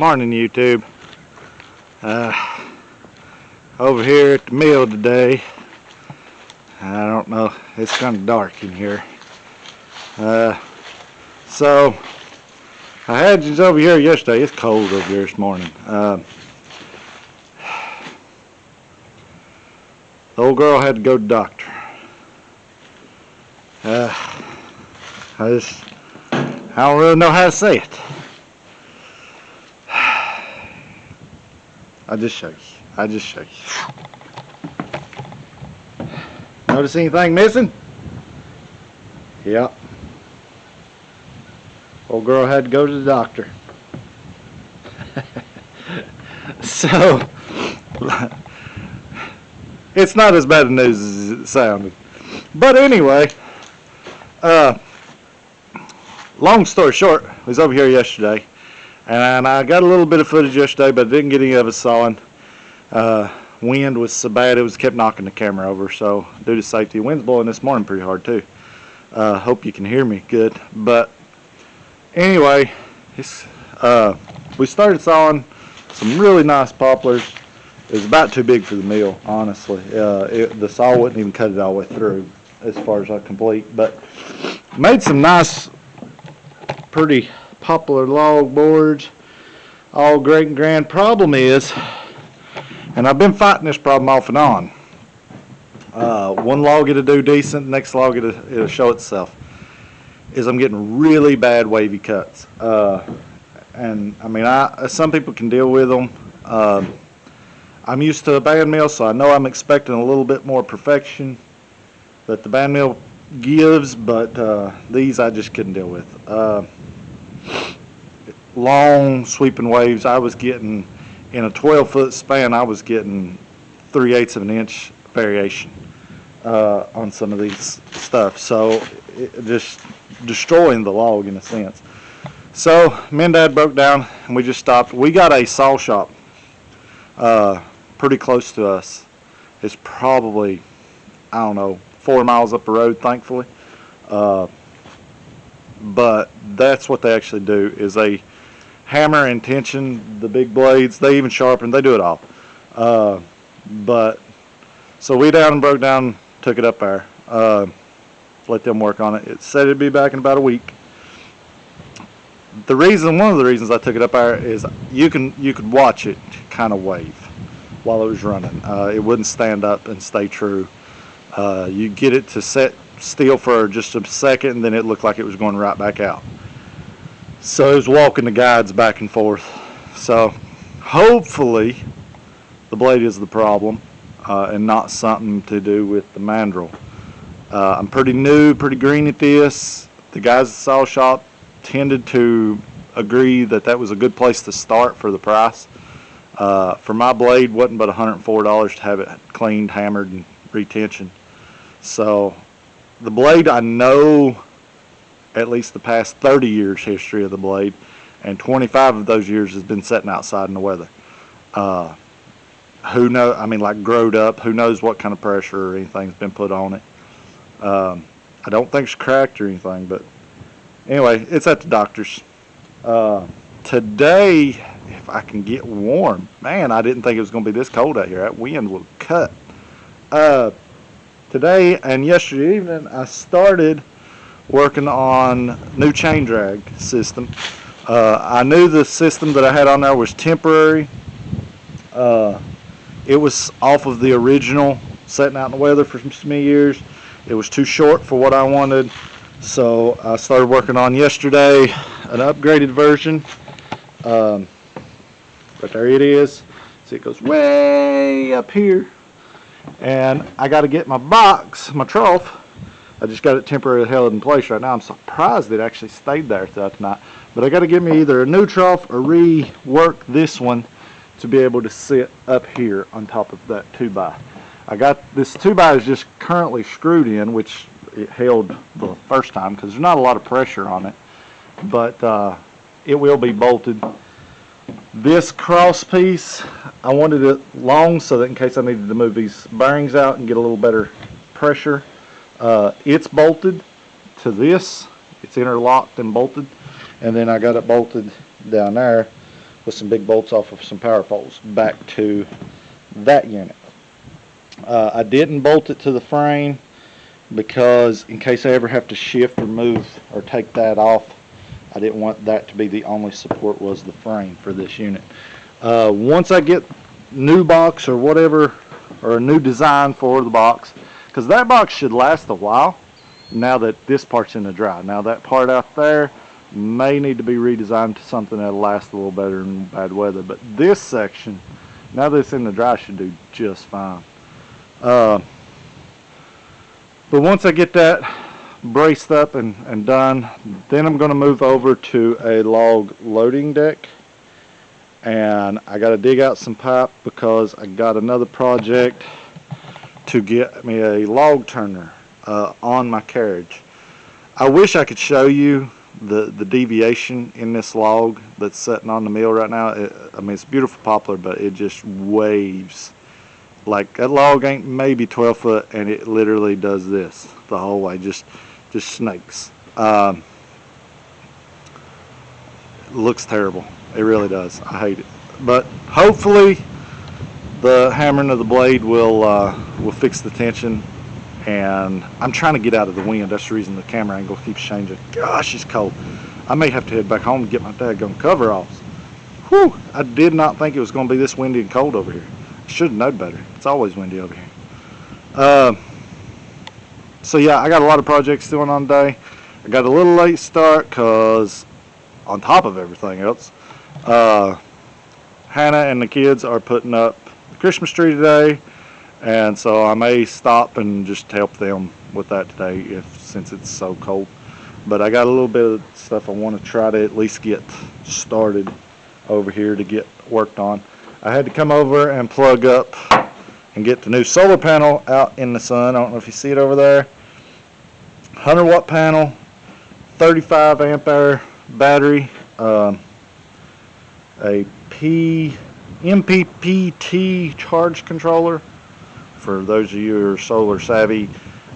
Morning, YouTube. Over here at the mill today. I don't know, it's kind of dark in here. So I had you over here yesterday. It's cold over here this morning. The old girl had to go to the doctor. I don't really know how to say it. I just show you. Notice anything missing? Yep. Old girl had to go to the doctor. So it's not as bad news as it sounded. But anyway, long story short, I was over here yesterday, and I got a little bit of footage yesterday, but didn't get any of it sawing. Wind was so bad it was kept knocking the camera over, so due to safety, wind's blowing this morning pretty hard too. Hope you can hear me good. But anyway, we started sawing some really nice poplars. It was about too big for the mill, honestly. The saw wouldn't even cut it all the way through as far as I complete, but made some nice, pretty poplar log boards, all great and grand. Problem is, and I've been fighting this problem off and on. One log it'll do decent, next log it'll show itself. Is I'm getting really bad wavy cuts, and I mean, some people can deal with them. I'm used to a band mill, so I know I'm expecting a little bit more perfection that the band mill gives, but these I just couldn't deal with. Long sweeping waves, I was getting, in a 12-foot span, I was getting 3/8 of an inch variation on some of these stuff, so it just destroying the log in a sense. So me and Dad broke down and we just stopped. We got a saw shop pretty close to us. It's probably, I don't know, 4 miles up the road, thankfully. But that's what they actually do, is they hammer and tension the big blades. They even sharpen, they do it all. But so we down and broke down, took it up there, let them work on it. It said it'd be back in about a week. One of the reasons I took it up there is you could watch it kind of wave while it was running. It wouldn't stand up and stay true. You get it to set still for just a second, and then it looked like it was going right back out. So it was walking the guides back and forth. So hopefully the blade is the problem, and not something to do with the mandrel. I'm pretty new, pretty green at this. The guys at the saw shop tended to agree that that was a good place to start for the price. For my blade, wasn't but $104 to have it cleaned, hammered, and retensioned. So the blade, I know at least the past 30 years history of the blade, and 25 of those years has been sitting outside in the weather. Who knows, I mean, like growed up, who knows what kind of pressure or anything's been put on it. I don't think it's cracked or anything, but anyway, it's at the doctor's. Today, if I can get warm, man, I didn't think it was going to be this cold out here. That wind will cut. Today and yesterday evening, I started working on new chain drag system. I knew the system that I had on there was temporary. It was off of the original, sitting out in the weather for many years. It was too short for what I wanted, so I started working on yesterday an upgraded version. But there it is. See, it goes way up here, and I got to get my box, my trough. I just got it temporarily held in place right now. I'm surprised it actually stayed there throughout the night. But I got to get me either a new trough or rework this one to be able to sit up here on top of that 2x. I got this 2x is just currently screwed in, which it held the first time because there's not a lot of pressure on it. But it will be bolted. This cross piece, I wanted it long so that in case I needed to move these bearings out and get a little better pressure. It's bolted to this. It's interlocked and bolted, and then I got it bolted down there. with some big bolts off of some power poles back to that unit. I didn't bolt it to the frame because in case I ever have to shift or move or take that off, I didn't want that to be the only support was the frame for this unit. Once I get new box or whatever, or a new design for the box, because that box should last a while now that this part's in the dry. Now that part out there may need to be redesigned to something that'll last a little better in bad weather, but this section, now that it's in the dry, should do just fine. But once I get that braced up and done, then I'm going to move over to a log loading deck, and I got to dig out some pipe because I got another project to get me a log turner on my carriage. I wish I could show you the deviation in this log that's sitting on the mill right now. I mean, it's beautiful poplar, but it just waves. Like, that log ain't maybe 12 foot, and it literally does this the whole way, just snakes. Looks terrible. It really does. I hate it. But hopefully the hammering of the blade will fix the tension. And I'm trying to get out of the wind. That's the reason the camera angle keeps changing. Gosh, it's cold. I may have to head back home and get my daggone coveralls. Whew! I did not think it was going to be this windy and cold over here. I should have known better. It's always windy over here. So yeah, I got a lot of projects going on today. I got a little late start because on top of everything else, Hannah and the kids are putting up the Christmas tree today, and so I may stop and just help them with that today since it's so cold. But I got a little bit of stuff I want to try to at least get started over here to get worked on. I had to come over and plug up and get the new solar panel out in the sun. I don't know if you see it over there. 100 watt panel, 35 amp hour battery, a MPPT charge controller. For those of you who are solar savvy,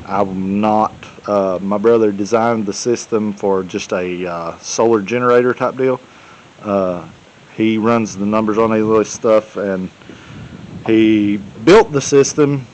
I'm not. My brother designed the system for just a solar generator type deal. He runs the numbers on all this stuff, and he built the system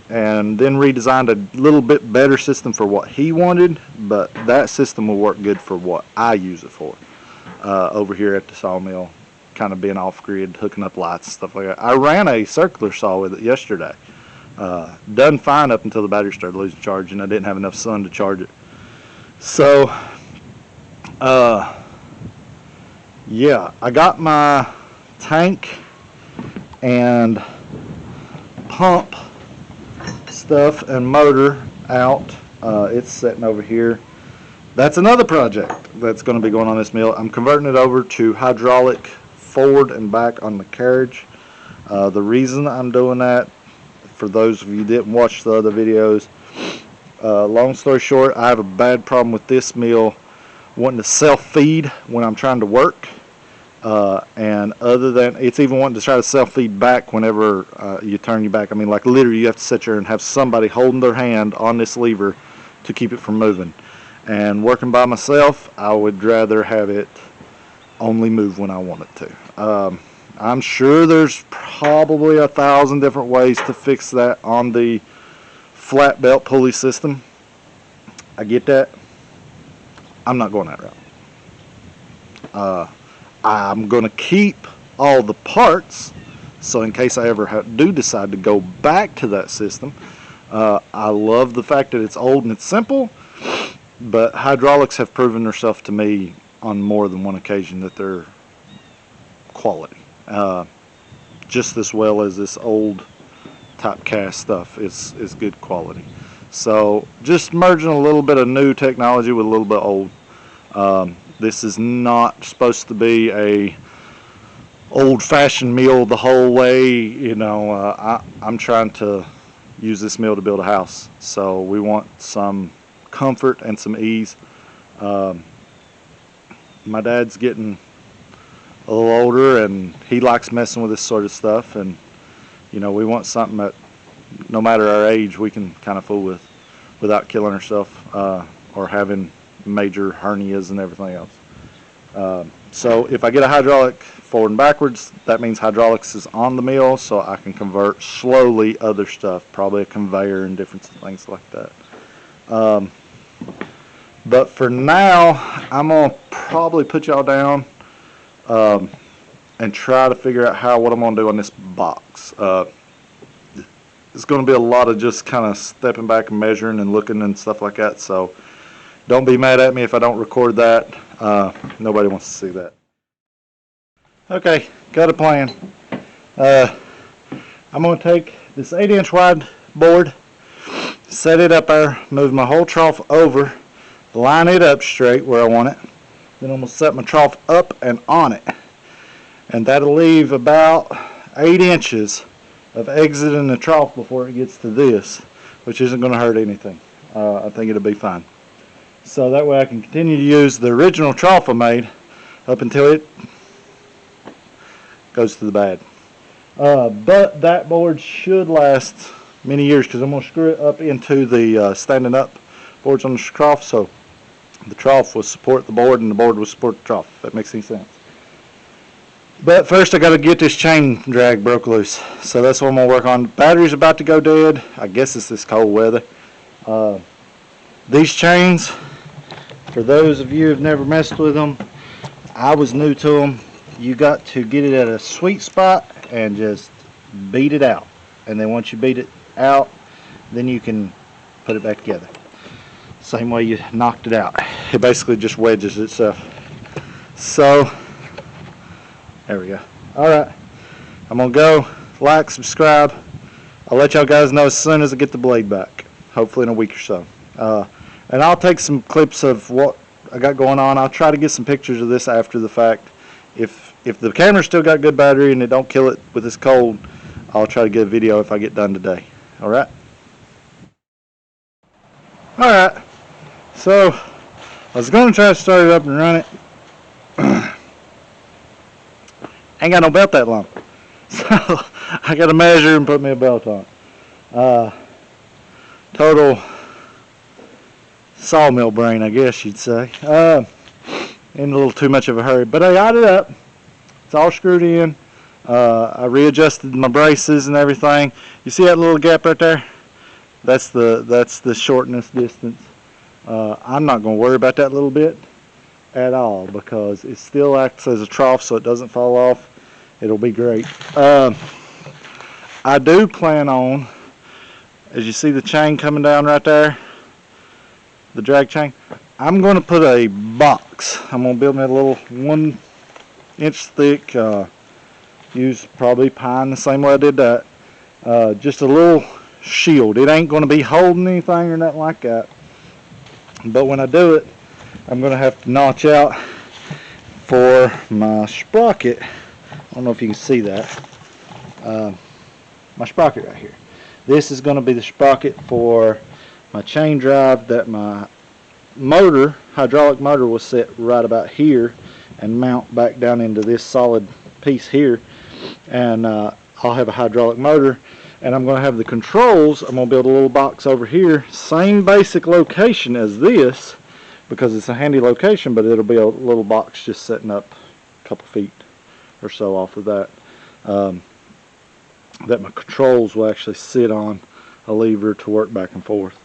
and then redesigned a little bit better system for what he wanted, but that system will work good for what I use it for over here at the sawmill, kind of being off-grid, hooking up lights and stuff like that. I ran a circular saw with it yesterday. Done fine up until the battery started losing charge, and I didn't have enough sun to charge it. So, yeah, I got my tank and pump stuff and motor out. It's sitting over here. That's another project that's going to be going on this mill. I'm converting it over to hydraulic forward and back on the carriage. The reason I'm doing that, for those of you who didn't watch the other videos, long story short, I have a bad problem with this mill wanting to self-feed when I'm trying to work. And other than, it's even wanting to try to self-feed back whenever you turn your back. I mean, like, literally you have to sit there and have somebody holding their hand on this lever to keep it from moving. And working by myself, I would rather have it only move when I want it to. I'm sure there's probably 1,000 different ways to fix that on the flat belt pulley system. I get that. I'm not going that route. I'm going to keep all the parts, so in case I ever do decide to go back to that system. I love the fact that it's old and it's simple, but hydraulics have proven themselves to me on more than one occasion that they're quality. Just as well as this old type cast stuff is good quality. So just merging a little bit of new technology with a little bit old. This is not supposed to be a old-fashioned mill the whole way. You know, I'm trying to use this mill to build a house, so we want some comfort and some ease. My dad's getting a little older, and he likes messing with this sort of stuff, and you know, we want something that no matter our age we can kind of fool with without killing ourselves or having major hernias and everything else. So if I get a hydraulic forward and backwards, that means hydraulics is on the mill, so I can convert slowly other stuff, probably a conveyor and different things like that. But for now, I'm gonna probably put y'all down and try to figure out what I'm gonna do on this box. It's gonna be a lot of just kind of stepping back and measuring and looking and stuff like that, so don't be mad at me if I don't record that. Nobody wants to see that. Okay, got a plan. I'm going to take this 8-inch wide board, set it up there, move my whole trough over, line it up straight where I want it. Then I'm going to set my trough up and on it. And that'll leave about 8 inches of exit in the trough before it gets to this, which isn't going to hurt anything. I think it'll be fine. So that way I can continue to use the original trough I made up until it goes to the bad. But that board should last many years because I'm going to screw it up into the standing up boards on the trough, so the trough will support the board and the board will support the trough, if that makes any sense. But first I got to get this chain drag broke loose, so that's what I'm going to work on. Battery's about to go dead. I guess it's this cold weather. These chains, for those of you who've never messed with them, I was new to them. You got to get it at a sweet spot and just beat it out. And then once you beat it out, then you can put it back together. Same way you knocked it out. It basically just wedges itself. So, there we go. Alright, I'm going to go like, subscribe. I'll let y'all guys know as soon as I get the blade back. Hopefully in a week or so. And I'll take some clips of what I got going on. I'll try to get some pictures of this after the fact. If the camera's still got good battery and it don't kill it with this cold, I'll try to get a video if I get done today. Alright? Alright. So, I was going to try to start it up and run it. Ain't got no belt that long. So, I got to measure and put me a belt on. Total sawmill brain, I guess you'd say. In a little too much of a hurry, but I got it up. It's all screwed in. I readjusted my braces and everything. You see that little gap right there? That's the shortness distance. I'm not going to worry about that little bit at all because it still acts as a trough, so it doesn't fall off. It'll be great. I do plan on, as you see the chain coming down right there, the drag chain, I'm going to put a box. I'm going to build me a little 1-inch thick, use probably pine the same way I did that. Just a little shield. It ain't going to be holding anything or nothing like that. But when I do it, I'm going to have to notch out for my sprocket. I don't know if you can see that. My sprocket right here. This is going to be the sprocket for my chain drive that my motor, hydraulic motor, will set right about here and mount back down into this solid piece here. And I'll have a hydraulic motor, and I'm going to have the controls. I'm going to build a little box over here, same basic location as this because it's a handy location, but it'll be a little box just setting up a couple feet or so off of that, that my controls will actually sit on a lever to work back and forth.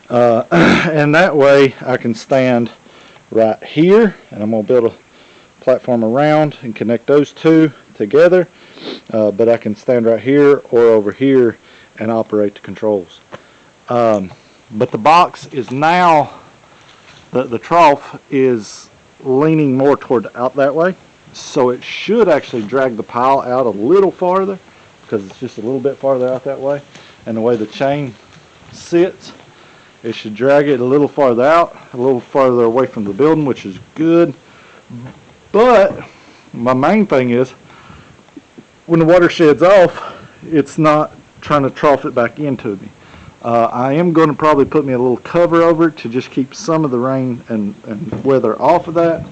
And that way I can stand right here, and I'm going to build a platform around and connect those two together, but I can stand right here or over here and operate the controls. But the box is now, the trough is leaning more toward out that way, so it should actually drag the pile out a little farther because it's just a little bit farther out that way, and the way the chain sits, it should drag it a little farther out, a little farther away from the building, which is good. But my main thing is when the water sheds off, it's not trying to trough it back into me. I am going to probably put me a little cover over it to just keep some of the rain and weather off of that,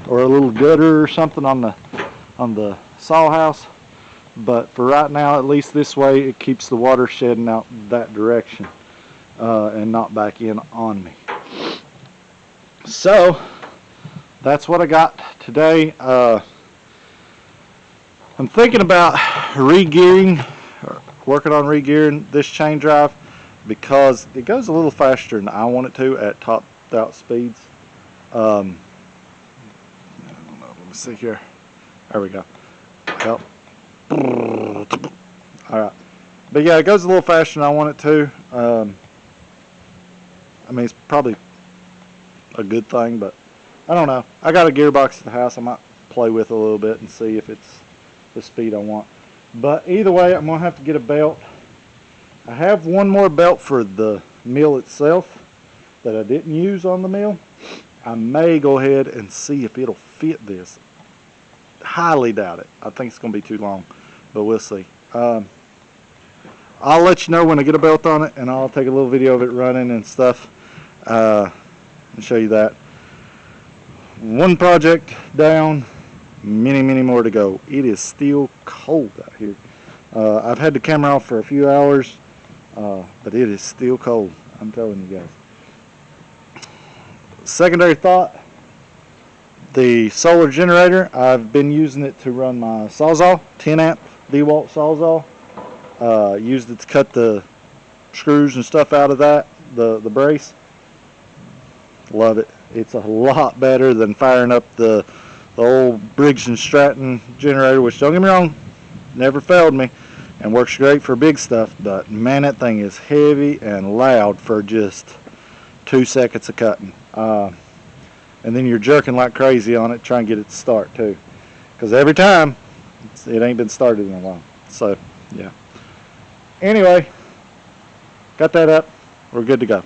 or a little gutter or something on the saw house. But for right now, at least this way, it keeps the water shedding out that direction. And not back in on me. So that's what I got today. I'm thinking about re-gearing, or working on re-gearing this chain drive because it goes a little faster than I want it to at topped out speeds. I don't know, let me see here. There we go. Yep. Alright. But yeah, it goes a little faster than I want it to. I mean, it's probably a good thing, but I don't know. I got a gearbox at the house I might play with a little bit and see if it's the speed I want. But either way, I'm going to have to get a belt. I have one more belt for the mill itself that I didn't use on the mill. I may go ahead and see if it'll fit this. Highly doubt it. I think it's going to be too long, but we'll see. I'll let you know when I get a belt on it, and I'll take a little video of it running and stuff and show you that. One project down, many more to go. It is still cold out here. I've had the camera off for a few hours, but it is still cold, I'm telling you guys. Secondary thought, the solar generator, I've been using it to run my Sawzall, 10 amp DeWalt Sawzall. Used it to cut the screws and stuff out of that, the brace. Love it. It's a lot better than firing up the old Briggs & Stratton generator, which, don't get me wrong, never failed me and works great for big stuff, but man, that thing is heavy and loud for just 2 seconds of cutting. And then you're jerking like crazy on it trying to get it to start too, because every time it ain't been started in a while. So yeah, anyway, got that up, we're good to go.